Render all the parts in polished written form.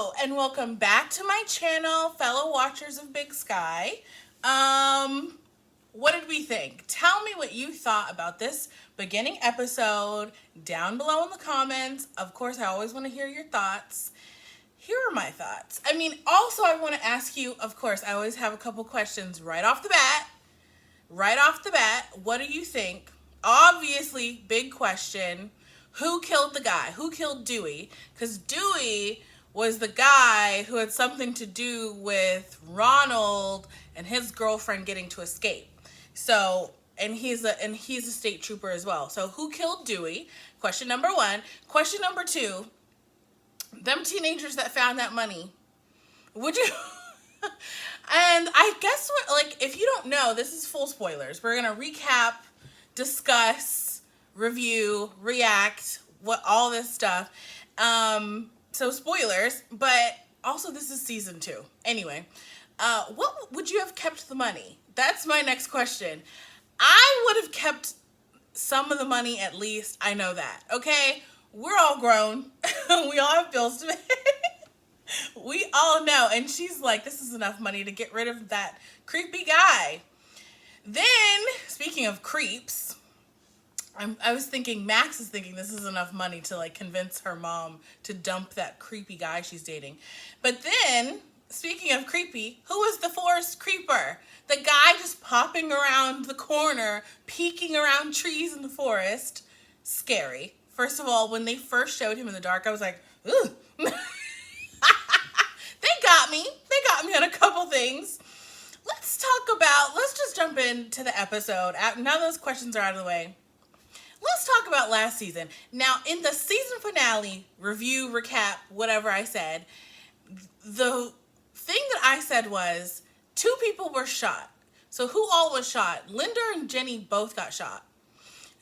Hello and welcome back to my channel, fellow watchers of Big Sky. What did we think? Tell me what you thought about this beginning episode down below in the comments. Of course, I always want to hear your thoughts. Here are my thoughts. Also I want to ask you, of course, I always have a couple questions right off the bat. What do you think? Obviously, big question. Who killed the guy? Who killed Dewey? Because Dewey was the guy who had something to do with Ronald and his girlfriend getting to escape. So, and he's a state trooper as well. So who killed Dewey? Question number one. Question number two, them teenagers that found that money, would you... And I guess if you don't know, this is full spoilers. We're going to recap, discuss, review, react, all this stuff. So spoilers, but also this is season 2. Anyway, what would you have kept the money? That's my next question. I would have kept some of the money at least. I know that. Okay? We're all grown. We all have bills to pay. We all know. And she's like, this is enough money to get rid of that creepy guy. Then, speaking of creeps, I was thinking, Max is thinking this is enough money to convince her mom to dump that creepy guy she's dating. But then, speaking of creepy, who was the forest creeper? The guy just popping around the corner, peeking around trees in the forest. Scary. First of all, when they first showed him in the dark, I was like, ooh. They got me on a couple things. Let's just jump into the episode. Now those questions are out of the way. Let's talk about last season. Now, in the season finale, review, recap, whatever I said, the thing that I said was 2 people were shot. So who all was shot? Linda and Jenny both got shot.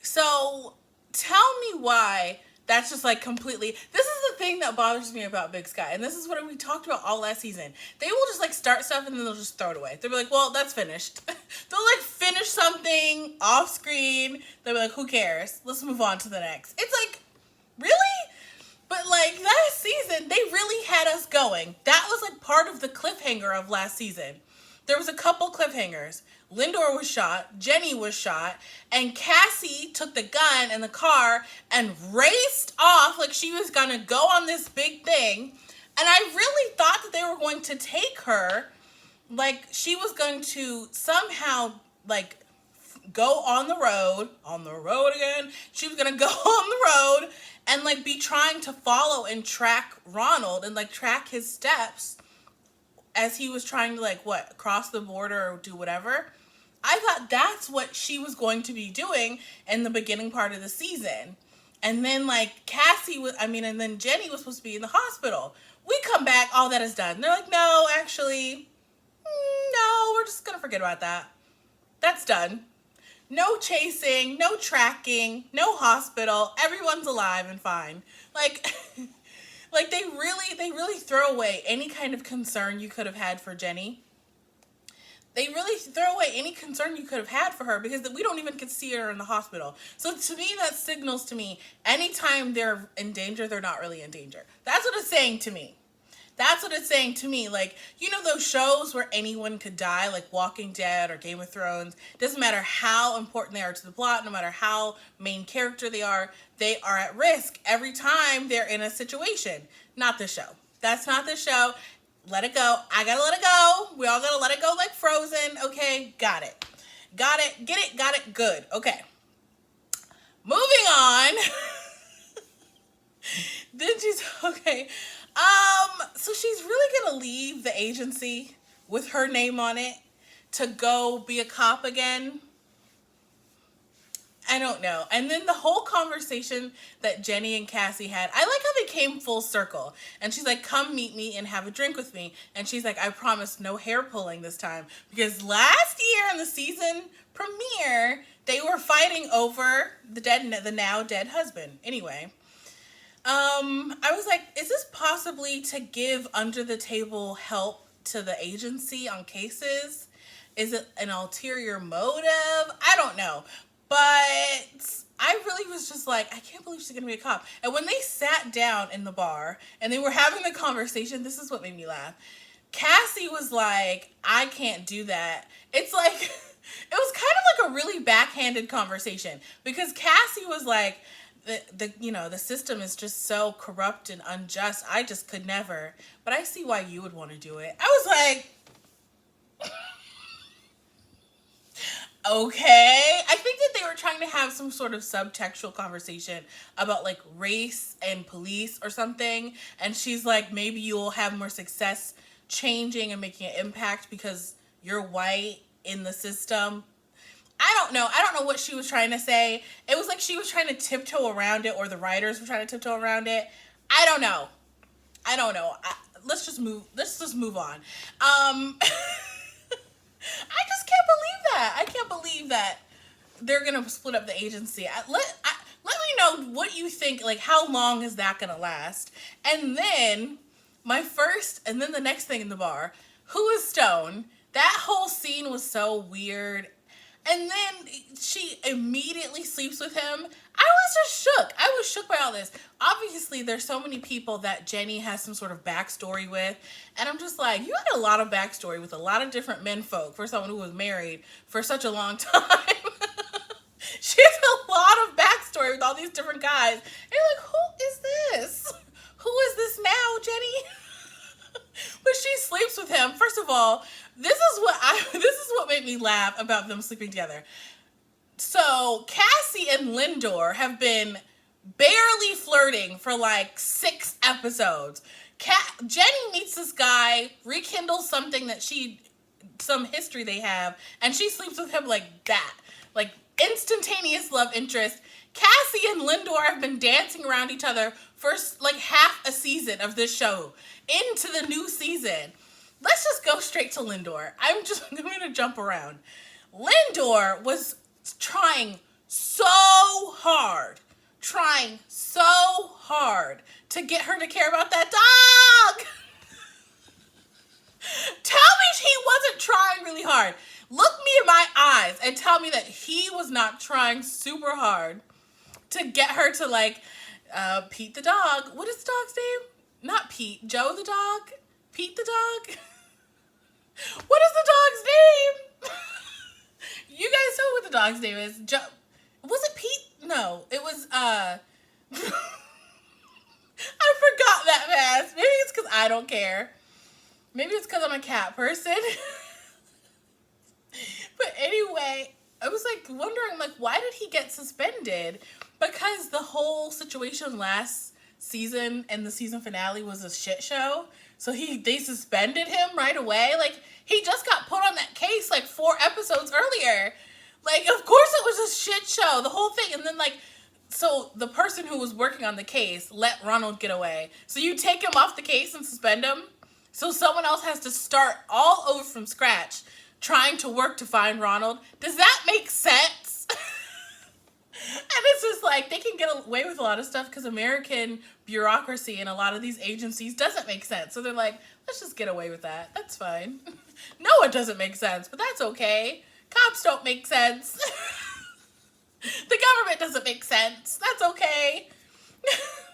So tell me why that's just completely... This is the thing that bothers me about Big Sky. And this is what we talked about all last season. They will just start stuff and then they'll just throw it away. They'll be like, well, that's finished. They'll finish something off screen. They'll be like, who cares? Let's move on to the next. It's really? But last season, they really had us going. That was part of the cliffhanger of last season. There was a couple cliffhangers. Lindor was shot, Jenny was shot, and Cassie took the gun in the car and raced off like she was gonna go on this big thing. And I really thought that they were going to take her, she was going to somehow go on the road again. She was gonna go on the road and be trying to follow and track Ronald and track his steps as he was trying to cross the border or do whatever. I thought that's what she was going to be doing in the beginning part of the season. And then and then Jenny was supposed to be in the hospital. We come back, all that is done. They're like, no, actually, no, we're just going to forget about that. That's done. No chasing, no tracking, no hospital. Everyone's alive and fine. They really throw away any kind of concern you could have had for Jenny. They really throw away any concern you could have had for her because we don't even get to see her in the hospital. So to me, that signals to me anytime they're in danger, they're not really in danger. That's what it's saying to me. Those shows where anyone could die, like Walking Dead or Game of Thrones, doesn't matter how important they are to the plot, no matter how main character they are at risk every time they're in a situation. Not the show. That's not the show. Let it go. I gotta let it go. We all gotta let it go like Frozen. Okay, got it. Get it, got it, good. Okay. Moving on. Then she's, okay. So she's really gonna leave the agency with her name on it to go be a cop again? I don't know. And then the whole conversation that Jenny and Cassie had, I like how they came full circle. And she's like, come meet me and have a drink with me. And she's like, I promise no hair pulling this time. Because last year in the season premiere, they were fighting over the now dead husband. Anyway, I was like, is this possibly to give under the table help to the agency on cases? Is it an ulterior motive? I don't know. But I really was just like, I can't believe she's gonna be a cop. And when they sat down in the bar and they were having the conversation, this is what made me laugh. Cassie was like, I can't do that. It's like, it was kind of like a really backhanded conversation because Cassie was like, the system is just so corrupt and unjust. I just could never. But I see why you would want to do it. I was like, okay. I think that they were trying to have some sort of subtextual conversation about like race and police or something. And she's like, maybe you'll have more success changing and making an impact because you're white in the system. I don't know what she was trying to say. It was like she was trying to tiptoe around it, or the writers were trying to tiptoe around it. I don't know. Let's just move on. I just can't believe that. I can't believe that they're gonna split up the agency. Let me know what you think. Like, how long is that gonna last? And then the next thing in the bar. Who is Stone? That whole scene was so weird. And then she immediately sleeps with him. I was just shook. I was shook by all this. Obviously, there's so many people that Jenny has some sort of backstory with. And I'm just like, you had a lot of backstory with a lot of different menfolk for someone who was married for such a long time. She has a lot of backstory with all these different guys. And you're like, who is this? Who is this now, Jenny? But she sleeps with him. First of all, this is what made me laugh about them sleeping together. So Cassie and Lindor have been barely flirting for like 6 episodes. Jenny meets this guy, rekindles some history they have, and she sleeps with him like that. Like instantaneous love interest. Cassie and Lindor have been dancing around each other for like half a season of this show into the new season. Let's just go straight to Lindor. I'm going to jump around. Lindor was trying so hard to get her to care about that dog. Tell me he wasn't trying really hard. Look me in my eyes and tell me that he was not trying super hard to get her to like Pete the dog. What is the dog's name? Not Pete. Joe the dog? Pete the dog? What is the dog's name? You guys know what the dog's name is. Was it Pete? No, it was I forgot that fast. Maybe it's because I don't care. Maybe it's because I'm a cat person. But anyway, I was like wondering, like, why did he get suspended? Because the whole situation last season and the season finale was a shit show. So they suspended him right away. Like, he just got put on that case like 4 episodes earlier. Like, of course it was a shit show, the whole thing. And then like, so the person who was working on the case let Ronald get away. So you take him off the case and suspend him. So someone else has to start all over from scratch trying to work to find Ronald. Does that make sense? And it's just like, they can get away with a lot of stuff because American bureaucracy and a lot of these agencies doesn't make sense. So they're like, let's just get away with that. That's fine. No, it doesn't make sense, but that's okay. Cops don't make sense. The government doesn't make sense. That's okay.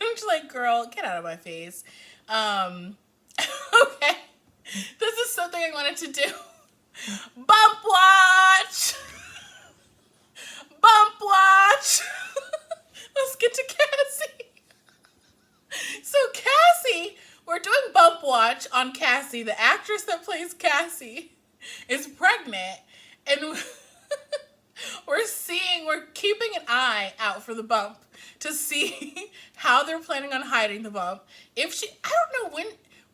I'm just like, girl, get out of my face. Okay. This is something I wanted to do. Bump watch. Bump watch. Let's get to Cassie. So Cassie, we're doing bump watch on Cassie. The actress that plays Cassie is pregnant, and we're keeping an eye out for the bump to see how they're planning on hiding the bump. I don't know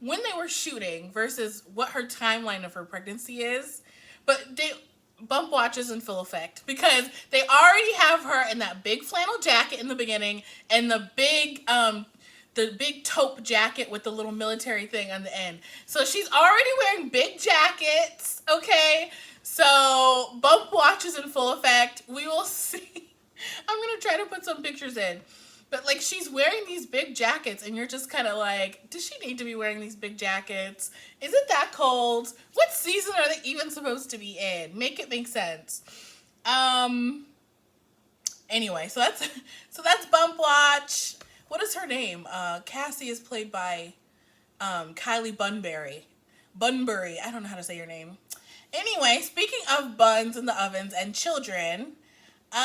when they were shooting versus what her timeline of her pregnancy is, but bump watch is in full effect because they already have her in that big flannel jacket in the beginning and the big taupe jacket with the little military thing on the end. So she's already wearing big jackets, okay? So bump watch is in full effect. We will see. I'm going to try to put some pictures in. But like, she's wearing these big jackets and you're just kind of like, does she need to be wearing these big jackets? Is it that cold? What season are they even supposed to be in? Make it make sense. Anyway, so that's Bump Watch. What is her name? Cassie is played by Kylie Bunbury. Bunbury. I don't know how to say your name. Anyway, speaking of buns in the ovens and children, so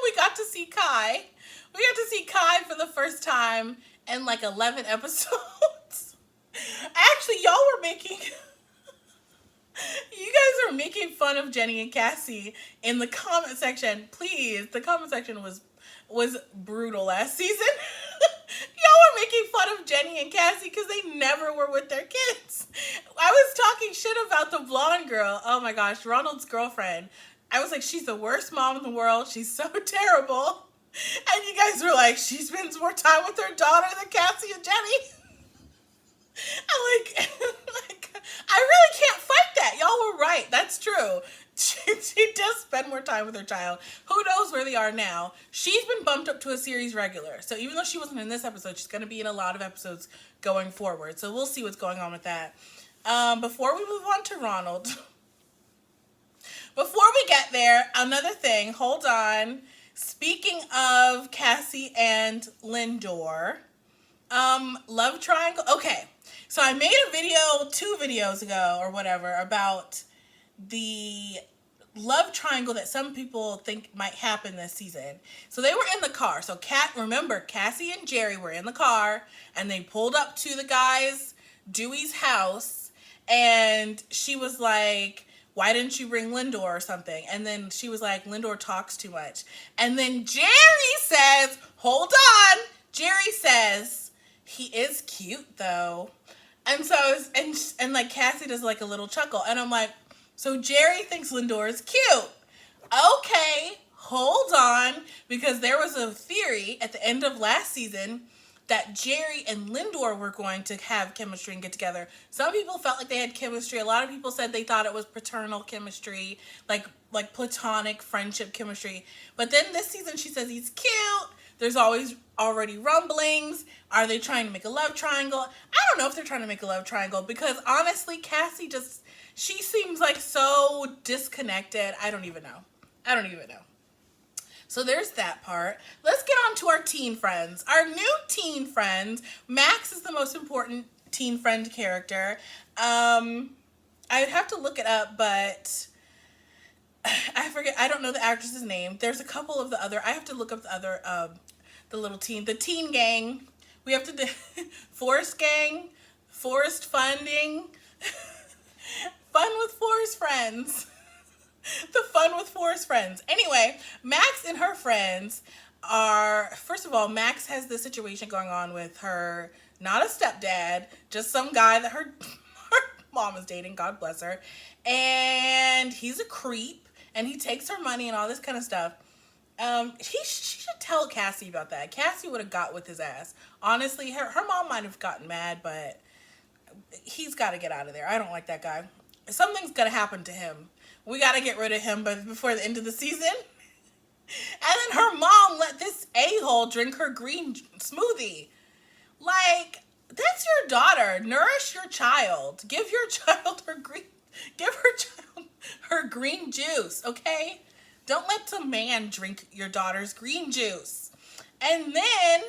we got to see Kai. We got to see Kai for the first time in like 11 episodes. Actually, y'all were making you guys are making fun of Jenny and Cassie in the comment section. Please, the comment section was brutal last season. Y'all were making fun of Jenny and Cassie because they never were with their kids. I was talking shit about the blonde girl. Oh my gosh, Ronald's girlfriend. I was like, she's the worst mom in the world. She's so terrible. And you guys were like, she spends more time with her daughter than Cassie and Jenny. I'm like, I really can't fight that. Y'all were right. That's true. She does spend more time with her child. Who knows where they are now? She's been bumped up to a series regular. So even though she wasn't in this episode, she's going to be in a lot of episodes going forward. So we'll see what's going on with that. Before we move on to Ronald, before we get there, another thing. Hold on. Speaking of Cassie and Lindor, love triangle. Okay. So I made a video 2 videos ago or whatever about the love triangle that some people think might happen this season. So they were in the car. So remember, Cassie and Jerry were in the car and they pulled up to the guy's, Dewey's house, and she was like, why didn't you bring Lindor or something? And then she was like, Lindor talks too much. And then Jerry says, hold on. Jerry says, he is cute though. And so, and like Cassie does like a little chuckle. And I'm like, so Jerry thinks Lindor is cute. Okay, hold on. Because there was a theory at the end of last season that Jerry and Lindor were going to have chemistry and get together. Some people felt like they had chemistry. A lot of people said they thought it was paternal chemistry, like platonic friendship chemistry. But then this season she says he's cute. There's already rumblings. Are they trying to make a love triangle? I don't know if they're trying to make a love triangle because honestly, Cassie she seems like so disconnected. I don't even know. So there's that part. Let's get on to our teen friends. Our new teen friends. Max is the most important teen friend character. I'd have to look it up, but I forget. I don't know the actress's name. There's a couple of the other. I have to look up the other, the teen gang. We have to do Forest gang, Forest funding, fun with Forest friends. The fun with Forest friends. Anyway, Max and her friends are, first of all, Max has this situation going on with her, not a stepdad, just some guy that her mom is dating, God bless her. And he's a creep, and he takes her money and all this kind of stuff. She should tell Cassie about that. Cassie would have got with his ass. Honestly, her mom might have gotten mad, but he's got to get out of there. I don't like that guy. Something's going to happen to him. We got to get rid of him before the end of the season. And then her mom let this a-hole drink her green smoothie. Like, that's your daughter. Nourish your child. Give her child her green juice, okay? Don't let some man drink your daughter's green juice. And then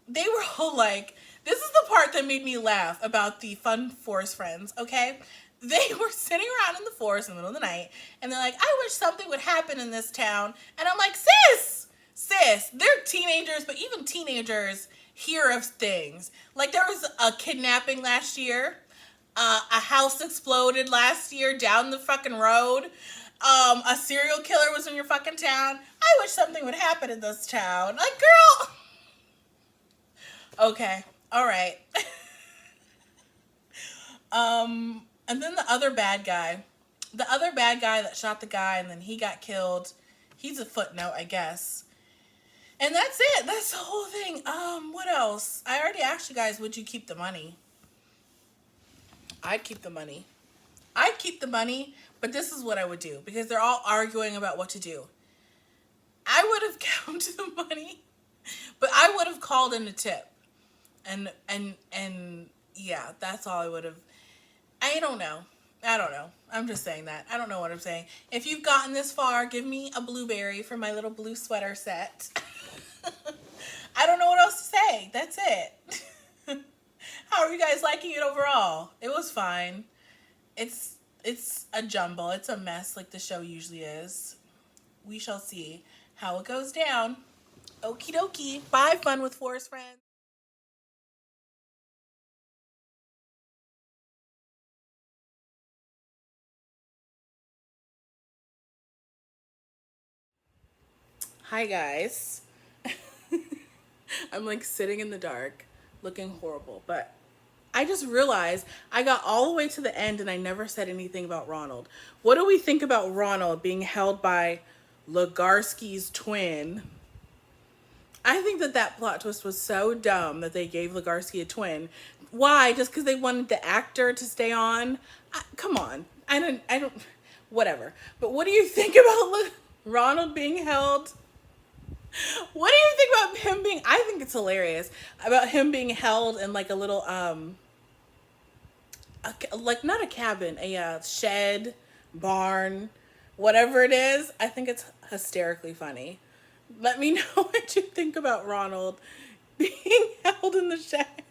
they were all like, this is the part that made me laugh about the fun forest friends, okay? They were sitting around in the forest in the middle of the night, and they're like, I wish something would happen in this town. And I'm like, sis, they're teenagers, but even teenagers hear of things. Like, there was a kidnapping last year. A house exploded last year down the fucking road. A serial killer was in your fucking town. I wish something would happen in this town. Like, girl. Okay. All right. And then the other bad guy that shot the guy and then he got killed. He's a footnote, I guess. And that's it. That's the whole thing. What else? I already asked you guys, would you keep the money? I'd keep the money. But this is what I would do because they're all arguing about what to do. I would have counted the money, but I would have called in a tip. And yeah, that's all I would have. I don't know. I don't know. I'm just saying that. I don't know what I'm saying. If you've gotten this far, give me a blueberry for my little blue sweater set. I don't know what else to say. That's it. How are you guys liking it overall? It was fine. It's a jumble. It's a mess like the show usually is. We shall see how it goes down. Okie dokie. Bye, fun with Forest Friends. Hi, guys. I'm like sitting in the dark, looking horrible, but I just realized I got all the way to the end and I never said anything about Ronald. What do we think about Ronald being held by Legarsky's twin? I think that that plot twist was so dumb that they gave Legarsky a twin. Why? Just because they wanted the actor to stay on? Come on. I don't, whatever. But what do you think about Ronald being held? What do you think about him being, I think it's hilarious, about him being held in like a little, like not a cabin, a shed, barn, whatever it is. I think it's hysterically funny. Let me know what you think about Ronald being held in the shed.